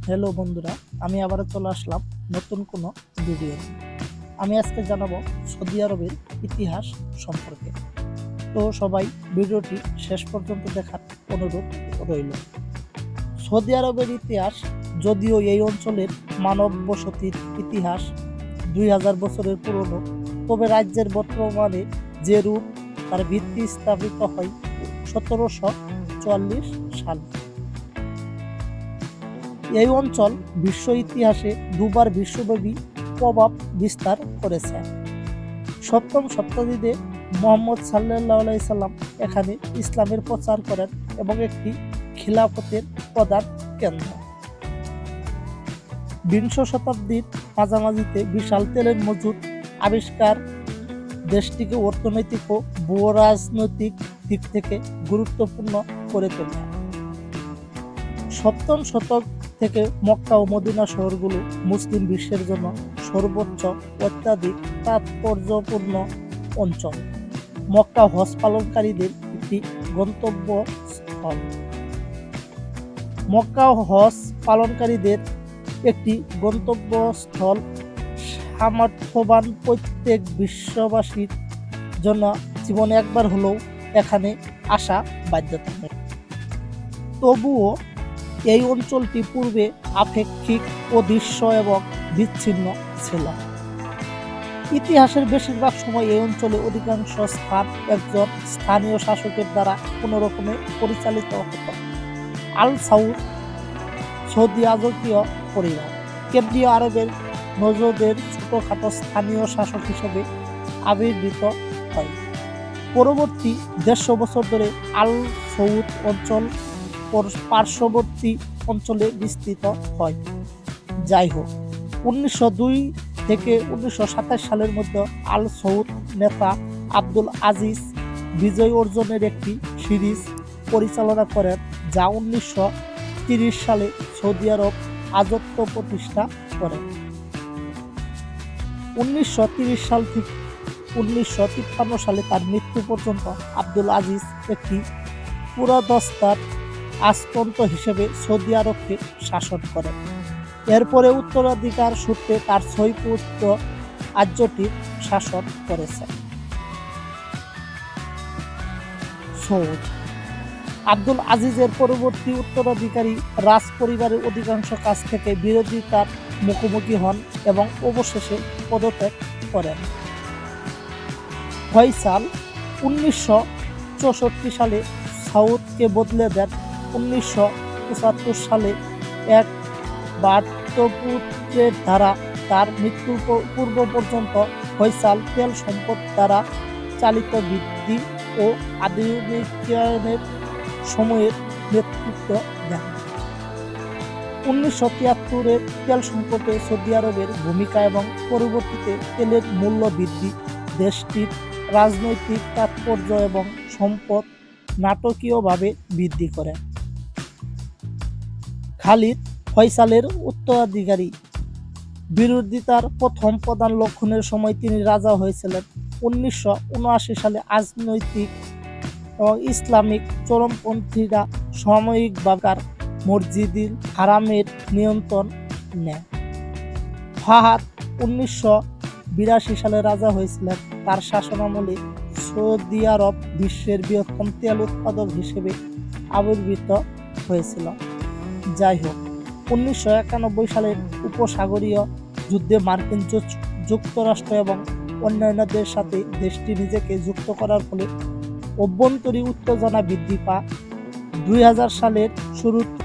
Hello বন্ধুরা, আমি আবারও চলে আসলাম নতুন কোনো ভিডিও নিয়ে। আমি আজকে জানাবো সৌদি আরবের ইতিহাস সম্পর্কে। তো সবাই ভিডিওটি শেষ পর্যন্ত দেখার অনুরোধ রইল। সৌদি আরবের ইতিহাস, যদিও এই অঞ্চলের মানব বসতির ইতিহাস 2000 বছরের পুরনো, তবে রাজ্যের বর্তমানে যে রূপ তার ভিত্তি স্থাপিত হয় 1744 সালে। এই অঞ্চল বিশ্ব ইতিহাসে দুবার বিশ্বব্যাপী প্রভাব বিস্তার করেছে। সপ্তম শতাব্দীতে মুহাম্মদ সাল্লাল্লাহু আলাইহি সাল্লাম এখানে ইসলামের প্রচার করেন এবং একটি খিলাফতের প্রধান কেন্দ্র। বিংশ শতাব্দীর মাঝামাঝিতে বিশাল তেলের মজুদ আবিষ্কার দেশটিকে অর্থনৈতিক ও ভূরাজনৈতিক দিক থেকে গুরুত্বপূর্ণ করে তোলে। সপ্তম শতক থেকে মক্কা ও মদিনা শহরগুলো মুসলিম বিশ্বের জন্য সর্বোচ্চ অত্যাধিক তাৎপর্যপূর্ণ অঞ্চল। মক্কা হজ পালনকারীদের একটি গন্তব্যস্থল। মক্কা হজ পালনকারীদের একটি গন্তব্যস্থল সামর্থ্যবান প্রত্যেক বিশ্ববাসীর জন্য জীবনে একবার হলেও এখানে আসা বাধ্যতামূলক। তবুও এই অঞ্চলটি পূর্বে আপেক্ষিক, অদৃশ্য এবং বিচ্ছিন্ন ছিল। ইতিহাসের বেশিরভাগ সময় এই অঞ্চলে অধিকাংশ স্থান একজন স্থানীয় শাসকের দ্বারা কোনোরকমে পরিচালিত হতো। আল সাউদ সৌদি রাজকীয় পরিবার কেন্দ্রীয় আরবের নজদের ছোটখাটো স্থানীয় শাসক হিসেবে আবির্ভূত হয়। পরবর্তী 150 বছর ধরে আল সৌদ অঞ্চল পার্শ্ববর্তী অঞ্চলে বিস্তৃত হয়। যাই হোক, 1902 থেকে 1927 সালের মধ্যে আল সৌদ নেতা আব্দুল আজিজ বিজয় অর্জনের একটি সিরিজ পরিচালনা করেন, যা 1930 সালে সৌদি আরব রাজত্ব প্রতিষ্ঠা করে। 1930 সাল থেকে 1953 সালে তার মৃত্যু পর্যন্ত আব্দুল আজিজ একটি পুরোদস্তার রাজতন্ত্র হিসেবে সৌদি আরবকে শাসন করেন। এরপরে উত্তরাধিকার সূত্রে তার 6 পুত্র রাজ্যটির শাসন করেছে। সৌদ আব্দুল আজিজের পরবর্তী উত্তরাধিকারী রাজ পরিবারের অধিকাংশ কাজ থেকে বিরোধিতার মুখোমুখি হন এবং অবশেষে পদত্যাগ করেন। ফয়সাল 1964 সালে সাউদকে বদলে দেন। 1975 সালে এক বার্ধপুত্রের দ্বারা তার মৃত্যুর পূর্ব পর্যন্ত ফয়সাল তেল সম্পদ দ্বারা চালিত বৃদ্ধি ও আধুনিকায়নের সময়ের নেতৃত্ব দেন। 1973-এর তেল সংকটে সৌদি আরবের ভূমিকা এবং পরবর্তীতে তেলের মূল্য বৃদ্ধি দেশটির রাজনৈতিক তাৎপর্য এবং সম্পদ নাটকীয়ভাবে বৃদ্ধি করে। খালিদ ফয়সালের উত্তরাধিকারী বিরোধিতার প্রথম প্রধান লক্ষণের সময় তিনি রাজা হয়েছিলেন। 1979 সালে রাজনৈতিক এবং ইসলামিক চরমপন্থীরা সাময়িকভাবে মসজিদুল হারামের নিয়ন্ত্রণ নেয়। ফাহাদ 1982 সালে রাজা হয়েছিলেন। তার শাসনামলে সৌদি আরব বিশ্বের বৃহত্তম তেল উৎপাদক হিসেবে আবির্ভূত হয়েছিল। যাই হোক, 1991 সালের উপসাগরীয় যুদ্ধে মার্কিন যুক্তরাষ্ট্র এবং অন্যান্যদের সাথে দেশটি নিজেকে যুক্ত করার ফলে অভ্যন্তরীণ উত্তেজনা বৃদ্ধি পায়। 2000 সালের শুরুতে